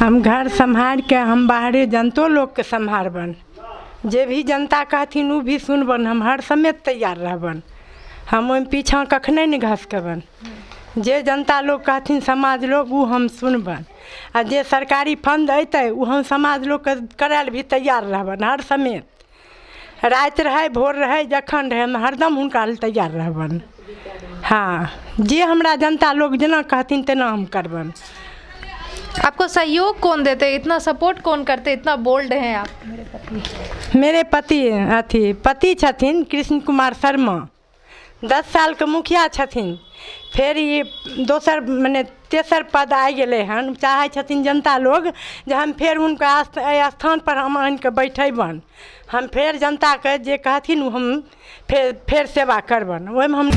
हम घर संभाल के हम बाहरी जनतो लोग के संभारबन। जे भी जनता कहथिन उ भी सुनबन। हम हर समय तैयार रहबन। हम ओहि पीछा कखने नहीं घसकबन। जे जनता लोग कहथिन समाज लोग उ हम सुनबन। आ जे सरकारी फंड अतै उ हम समाज लोग के करैल भी तैयार रहबन। हर समय रात रहे भोर रहे जखन रहे हम हरदम हुनका लेल तैयार रहबन। हाँ, जे हमरा जनता लोग जेना कहथिन तेना हम करबन। आपको सहयोग कौन देते, इतना सपोर्ट कौन करते, इतना बोल्ड हैं आप? मेरे पति छथिन कृष्ण कुमार शर्मा, 10 साल के मुखिया छथिन। फिर ये दोसर मने तेसर पद आ गए हन। चाहे छथिन जनता लोग जे हम फिर उनका स्थान पर हम आन के बैठेबन। हम फिर जनता के जे कहथिन हम फिर सेवा करबन। ओहिमे हम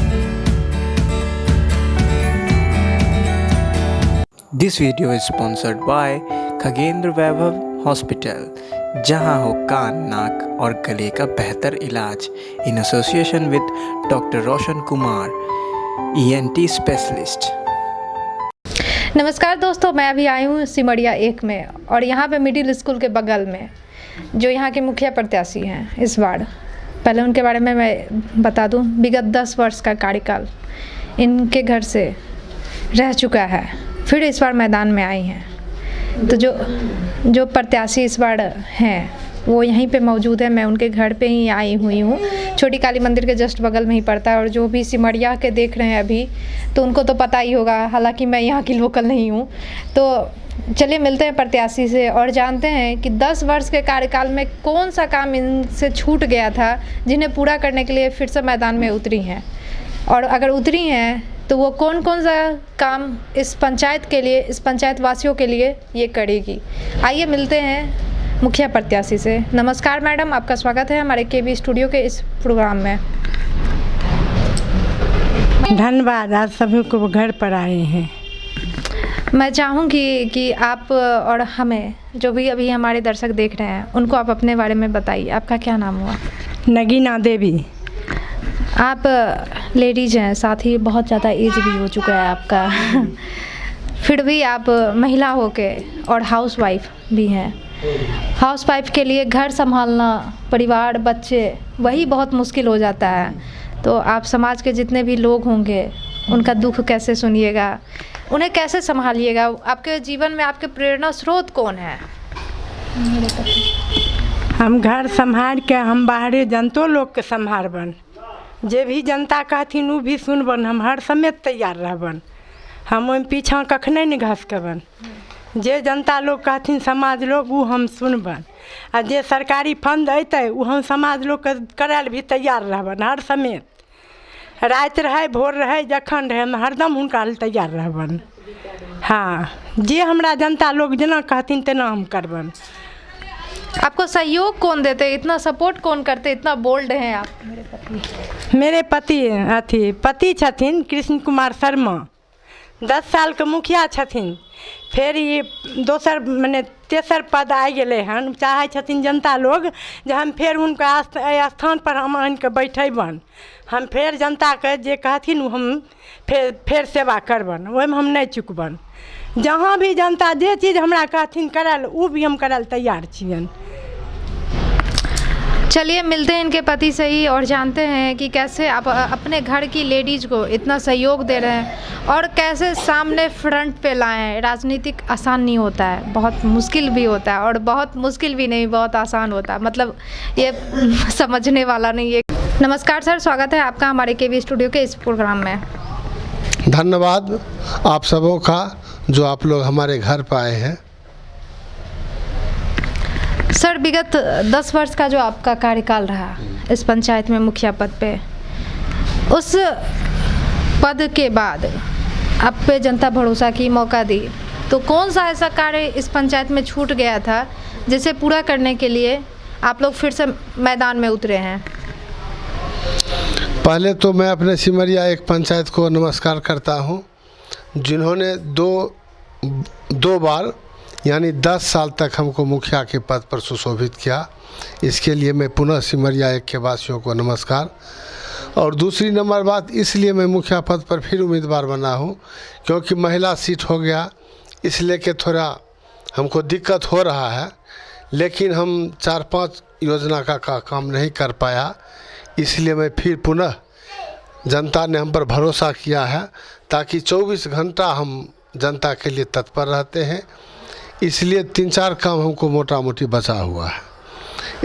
This video is sponsored by Khagendra Vaibhav hospital, जहां हो कान नाक और गले का बेहतर इलाज in association with doctor Roshan Kumar, ENT specialist. नमस्कार दोस्तों, मैं अभी आई हूँ सिमरिया 1 में और यहाँ पे मिडिल स्कूल के बगल में जो यहाँ के मुखिया प्रत्याशी हैं इस बार, पहले उनके बारे में मैं बता दूँ। विगत 10 वर्ष का कार्यकाल इनके घर से रह चुका है। फिर इस बार मैदान में आई हैं। तो जो प्रत्याशी इस बार हैं वो यहीं पे मौजूद है। मैं उनके घर पे ही आई हुई हूँ। छोटी काली मंदिर के जस्ट बगल में ही पड़ता है। और जो भी सिमरिया के देख रहे हैं अभी, तो उनको तो पता ही होगा, हालांकि मैं यहाँ की लोकल नहीं हूँ। तो चलिए मिलते हैं प्रत्याशी से और जानते हैं कि 10 वर्ष के कार्यकाल में कौन सा काम इनसे छूट गया था जिन्हें पूरा करने के लिए फिर से मैदान में उतरी हैं। और अगर उतरी हैं तो वो कौन कौन सा काम इस पंचायत के लिए, इस पंचायत वासियों के लिए ये करेगी। आइए मिलते हैं मुखिया प्रत्याशी से। नमस्कार मैडम, आपका स्वागत है हमारे केबी स्टूडियो के इस प्रोग्राम में। धन्यवाद, आज सभी को घर पर आए हैं। मैं चाहूँगी कि आप और हमें जो भी अभी हमारे दर्शक देख रहे हैं उनको आप अपने बारे में बताइए। आपका क्या नाम हुआ? नगीना देवी। आप लेडीज हैं, साथ ही बहुत ज़्यादा एज भी हो चुका है आपका फिर भी आप महिला होके और हाउस वाइफ भी हैं। हाउस वाइफ के लिए घर संभालना, परिवार, बच्चे, वही बहुत मुश्किल हो जाता है। तो आप समाज के जितने भी लोग होंगे उनका दुख कैसे सुनिएगा, उन्हें कैसे संभालिएगा? आपके जीवन में आपके प्रेरणा स्रोत कौन है? हम घर संभाल के हम बाहरी जनतो लोग के संभारबन। जे भी जनता कहथिन उ भी सुनबन। हम हर समय तैयार रहबन। हम ओहि पीछा कखने नहीं घसकबन। जे जनता लोग कहथिन समाज लोग उ हम सुनबन। आ जे सरकारी फंड अतै उ हम समाज लोग के करैल भी तैयार रहबन। हर समय रात रहे भोर रहे जखन रहे हम हरदम हुनका लेल तैयार रहबन। हाँ, जे हमरा जनता लोग जेना कहथिन तेना हम करबन। आपको सहयोग कौन देते, इतना सपोर्ट कौन करते, इतना बोल्ड हैं आप? मेरे पति छथिन कृष्ण कुमार शर्मा, 10 साल के मुखिया छथिन। फिर ये दोसर मने तेसर पद आ गए हन। चाहे छथिन जनता लोग जे हम फिर उनका स्थान पर हम आन के बैठेबन। हम फिर जनता के जे कहथिन हम फिर सेवा करबन। ओहिमे हम नहीं चुकबन। जहाँ भी जनता जे चीज़ हमरा कहथिन करल उ भी हम करल तैयार छियन। चलिए मिलते हैं इनके पति से ही और जानते हैं कि कैसे आप अपने घर की लेडीज़ को इतना सहयोग दे रहे हैं और कैसे सामने फ्रंट पे लाए हैं। राजनीतिक आसान नहीं होता है, बहुत मुश्किल भी होता है, और बहुत मुश्किल भी नहीं, बहुत आसान होता है। मतलब ये समझने वाला नहीं है। नमस्कार सर, स्वागत है आपका हमारे केबी स्टूडियो के इस प्रोग्राम में। धन्यवाद आप सबों का जो आप लोग हमारे घर पर आए हैं। सर, विगत 10 वर्ष का जो आपका कार्यकाल रहा इस पंचायत में मुखिया पद पे, उस पद के बाद आप पे जनता भरोसा की, मौका दी, तो कौन सा ऐसा कार्य इस पंचायत में छूट गया था जिसे पूरा करने के लिए आप लोग फिर से मैदान में उतरे हैं? पहले तो मैं अपने सिमरिया 1 पंचायत को नमस्कार करता हूं, जिन्होंने दो बार यानी 10 साल तक हमको मुखिया के पद पर सुशोभित किया। इसके लिए मैं पुनः सिमरिया 1 के वासियों को नमस्कार। और दूसरी नंबर बात, इसलिए मैं मुखिया पद पर फिर उम्मीदवार बना हूं क्योंकि महिला सीट हो गया, इसलिए कि थोड़ा हमको दिक्कत हो रहा है, लेकिन हम 4-5 योजना का काम नहीं कर पाया। इसलिए मैं फिर पुनः, जनता ने हम पर भरोसा किया है ताकि 24 घंटा हम जनता के लिए तत्पर रहते हैं, इसलिए 3-4 काम हमको मोटा मोटी बचा हुआ है।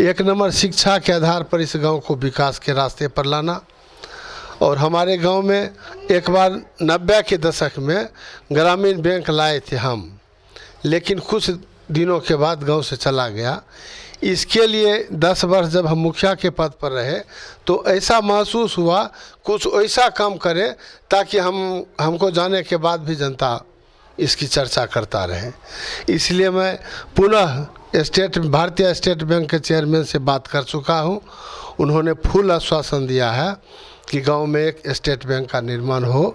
1 नंबर शिक्षा के आधार पर इस गांव को विकास के रास्ते पर लाना। और हमारे गांव में एक बार 90 के दशक में ग्रामीण बैंक लाए थे हम, लेकिन कुछ दिनों के बाद गांव से चला गया। इसके लिए 10 वर्ष जब हम मुखिया के पद पर रहे तो ऐसा महसूस हुआ कुछ ऐसा काम करें ताकि हमको जाने के बाद भी जनता इसकी चर्चा करता रहे। इसलिए मैं पुनः भारतीय स्टेट बैंक के चेयरमैन से बात कर चुका हूं। उन्होंने फुल आश्वासन दिया है कि गांव में एक स्टेट बैंक का निर्माण हो।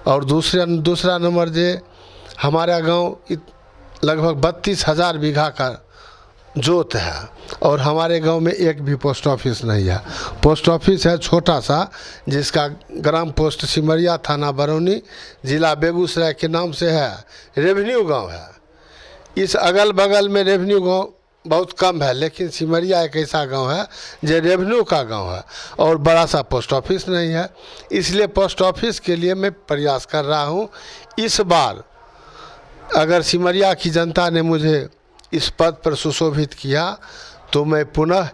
और दूसरा नंबर हमारा गांव लगभग 32,000 बीघा का जोत है और हमारे गांव में एक भी पोस्ट ऑफिस नहीं है। पोस्ट ऑफिस है छोटा सा, जिसका ग्राम पोस्ट सिमरिया, थाना बरौनी, ज़िला बेगूसराय के नाम से है। रेवेन्यू गांव है। इस अगल बगल में रेवेन्यू गांव बहुत कम है, लेकिन सिमरिया एक ऐसा गांव है जो रेवेन्यू का गांव है और बड़ा सा पोस्ट ऑफिस नहीं है। इसलिए पोस्ट ऑफिस के लिए मैं प्रयास कर रहा हूं। इस बार अगर सिमरिया की जनता ने मुझे इस पद पर सुशोभित किया तो मैं पुनः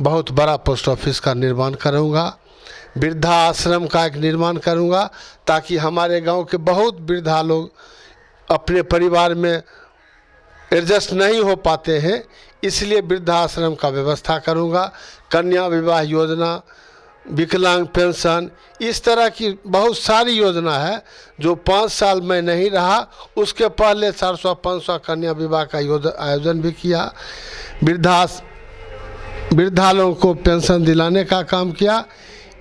बहुत बड़ा पोस्ट ऑफिस का निर्माण करूंगा। वृद्धा आश्रम का एक निर्माण करूंगा ताकि हमारे गांव के बहुत वृद्धा लोग अपने परिवार में एडजस्ट नहीं हो पाते हैं, इसलिए वृद्धाश्रम का व्यवस्था करूंगा। कन्या विवाह योजना, विकलांग पेंशन, इस तरह की बहुत सारी योजना है जो 5 साल में नहीं रहा। उसके पहले 400-500 कन्या विवाह का आयोजन भी किया। वृद्धा लोगों को पेंशन दिलाने का काम किया।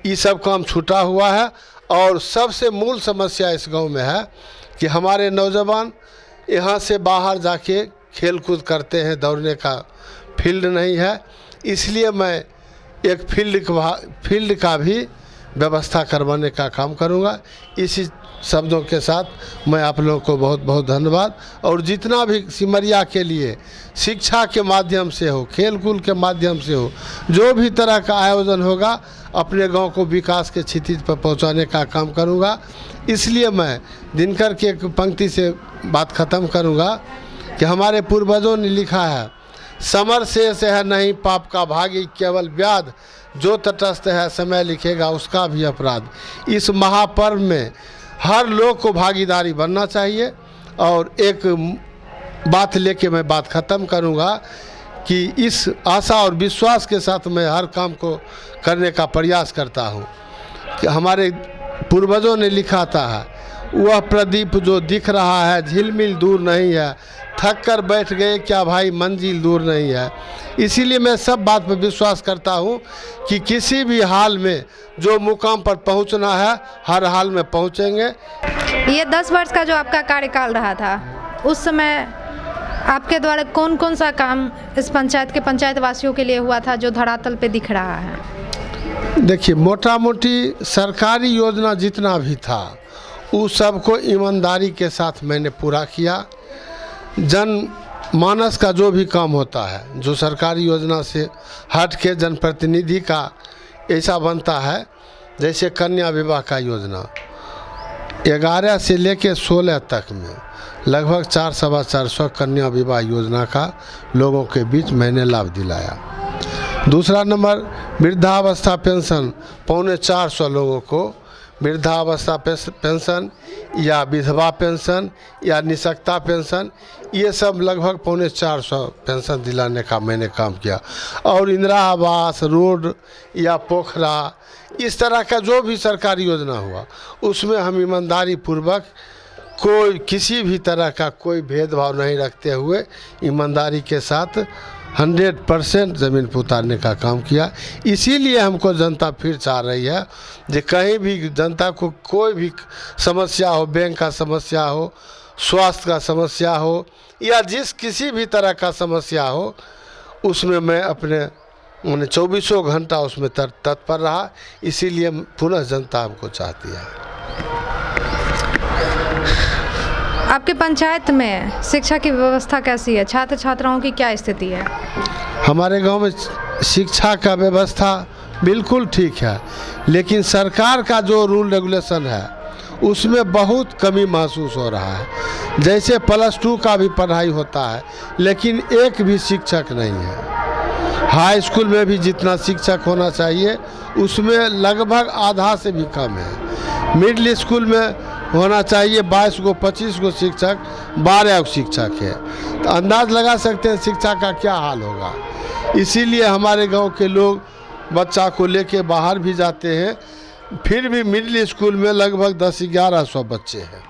ये सब काम छूटा हुआ है। और सबसे मूल समस्या इस गांव में है कि हमारे नौजवान यहाँ से बाहर जाके खेल कूद करते हैं, दौड़ने का फील्ड नहीं है। इसलिए मैं एक फील्ड का भी व्यवस्था करवाने का काम करूंगा। इसी शब्दों के साथ मैं आप लोगों को बहुत बहुत धन्यवाद। और जितना भी सिमरिया के लिए शिक्षा के माध्यम से हो, खेल कूद के माध्यम से हो, जो भी तरह का आयोजन होगा, अपने गांव को विकास के क्षितिज पर पहुंचाने का काम करूंगा। इसलिए मैं दिनकर की एक पंक्ति से बात ख़त्म करूंगा कि हमारे पूर्वजों ने लिखा है, समर शेष है नहीं पाप का भागी, केवल व्याध जो तटस्थ है समय लिखेगा उसका भी अपराध। इस महापर्व में हर लोग को भागीदारी बनना चाहिए। और एक बात लेके मैं बात ख़त्म करूंगा कि इस आशा और विश्वास के साथ मैं हर काम को करने का प्रयास करता हूं कि हमारे पूर्वजों ने लिखा था, वह प्रदीप जो दिख रहा है झिलमिल दूर नहीं है, थक कर बैठ गए क्या भाई मंजिल दूर नहीं है। इसीलिए मैं सब बात पर विश्वास करता हूं कि किसी भी हाल में जो मुकाम पर पहुंचना है हर हाल में पहुंचेंगे। ये 10 वर्ष का जो आपका कार्यकाल रहा था, उस समय आपके द्वारा कौन कौन सा काम इस पंचायत के पंचायत वासियों के लिए हुआ था जो धरातल पे दिख रहा है? देखिए, मोटा मोटी सरकारी योजना जितना भी था उस सबको ईमानदारी के साथ मैंने पूरा किया। जनमानस का जो भी काम होता है, जो सरकारी योजना से हट के जनप्रतिनिधि का ऐसा बनता है, जैसे कन्या विवाह का योजना 11 से लेकर 16 तक में लगभग 400 कन्या विवाह योजना का लोगों के बीच मैंने लाभ दिलाया। दूसरा नंबर, वृद्धावस्था पेंशन 450 लोगों को वृद्धावस्था पेंशन या विधवा पेंशन या निःशक्ता पेंशन, ये सब लगभग 450 पेंशन दिलाने का मैंने काम किया। और इंदिरा आवास, रोड या पोखरा, इस तरह का जो भी सरकारी योजना हुआ उसमें हम ईमानदारी पूर्वक कोई किसी भी तरह का कोई भेदभाव नहीं रखते हुए ईमानदारी के साथ 100% ज़मीन पर उतारने का काम किया। इसीलिए हमको जनता फिर चाह रही है कि कहीं भी जनता को कोई भी समस्या हो, बैंक का समस्या हो, स्वास्थ्य का समस्या हो या किसी भी तरह का समस्या हो, उसमें मैं अपने 24 घंटा उसमें तत्पर रहा। इसीलिए पुनः जनता हमको चाहती है। आपके पंचायत में शिक्षा की व्यवस्था कैसी है? छात्र छात्राओं की क्या स्थिति है? हमारे गांव में शिक्षा का व्यवस्था बिल्कुल ठीक है, लेकिन सरकार का जो रूल रेगुलेशन है उसमें बहुत कमी महसूस हो रहा है। जैसे +2 का भी पढ़ाई होता है, लेकिन एक भी शिक्षक नहीं है। हाई स्कूल में भी जितना शिक्षक होना चाहिए उसमें लगभग आधा से भी कम है। मिडिल स्कूल में होना चाहिए 22 को 25 को शिक्षक, 12 को शिक्षक है। तो अंदाज़ लगा सकते हैं शिक्षा का क्या हाल होगा। इसीलिए हमारे गांव के लोग बच्चा को लेके बाहर भी जाते हैं, फिर भी मिडिल स्कूल में लगभग 10-1100 बच्चे हैं।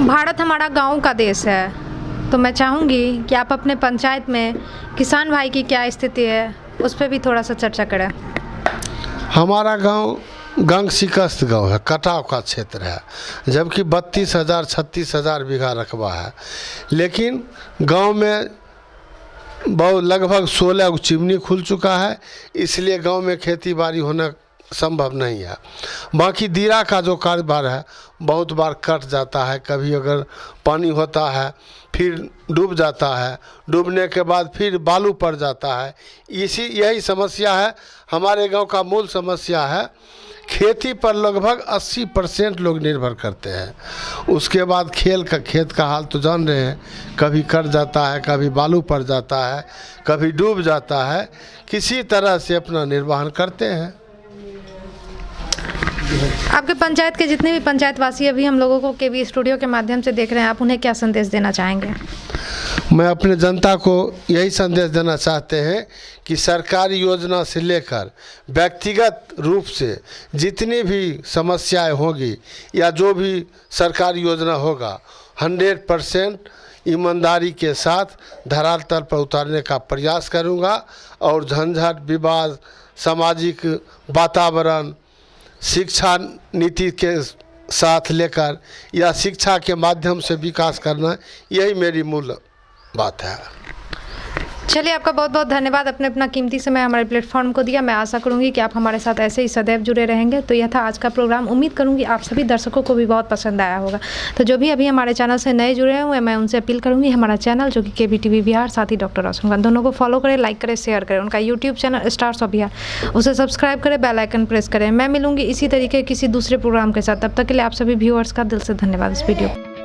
भारत हमारा गांव का देश है, तो मैं चाहूँगी कि आप अपने पंचायत में किसान भाई की क्या स्थिति है उस पर भी थोड़ा सा चर्चा करें। हमारा गांव गंग शिकस्त गांव है, कटाव का क्षेत्र है, जबकि 32,000-36,000 बीघा रकबा है। लेकिन गांव में बहुत लगभग 16 को चिमनी खुल चुका है, इसलिए गांव में खेती बाड़ी होना संभव नहीं है। बाकी दीरा का जो कारोबार है बहुत बार कट जाता है, कभी अगर पानी होता है फिर डूब जाता है, डूबने के बाद फिर बालू पड़ जाता है। यही समस्या है। हमारे गांव का मूल समस्या है खेती पर लगभग 80% लोग निर्भर करते हैं। उसके बाद खेत का हाल तो जान रहे हैं, कभी कट जाता है, कभी बालू पड़ जाता है, कभी डूब जाता है। किसी तरह से अपना निर्वहन करते हैं। आपके पंचायत के जितने भी पंचायतवासी अभी हम लोगों को केवी स्टूडियो के माध्यम से देख रहे हैं, आप उन्हें क्या संदेश देना चाहेंगे? मैं अपने जनता को यही संदेश देना चाहते हैं कि सरकारी योजना से लेकर व्यक्तिगत रूप से जितनी भी समस्याएं होगी या जो भी सरकारी योजना होगा 100% ईमानदारी के साथ धरातल पर उतारने का प्रयास करूंगा। और झंझट, विवाद, सामाजिक वातावरण, शिक्षा नीति के साथ लेकर या शिक्षा के माध्यम से विकास करना, यही मेरी मूल बात है। चलिए, आपका बहुत बहुत धन्यवाद अपने अपना कीमती समय हमारे प्लेटफॉर्म को दिया। मैं आशा करूंगी कि आप हमारे साथ ऐसे ही सदैव जुड़े रहेंगे। तो यह था आज का प्रोग्राम। उम्मीद करूंगी आप सभी दर्शकों को भी बहुत पसंद आया होगा। तो जो भी अभी हमारे चैनल से नए जुड़े हुए हैं, मैं उनसे अपील करूंगी हमारा चैनल जो कि KBTV बिहार, साथ ही डॉक्टर रोशन खान, दोनों को फॉलो करें, लाइक करें, शेयर करें। उनका YouTube channel stars of Bihar, उसे सब्सक्राइब करें, बेल आइकन प्रेस करें। मैं मिलूंगी इसी तरीके किसी दूसरे प्रोग्राम के साथ। तब तक के लिए आप सभी व्यूअर्स का दिल से धन्यवाद इस वीडियो।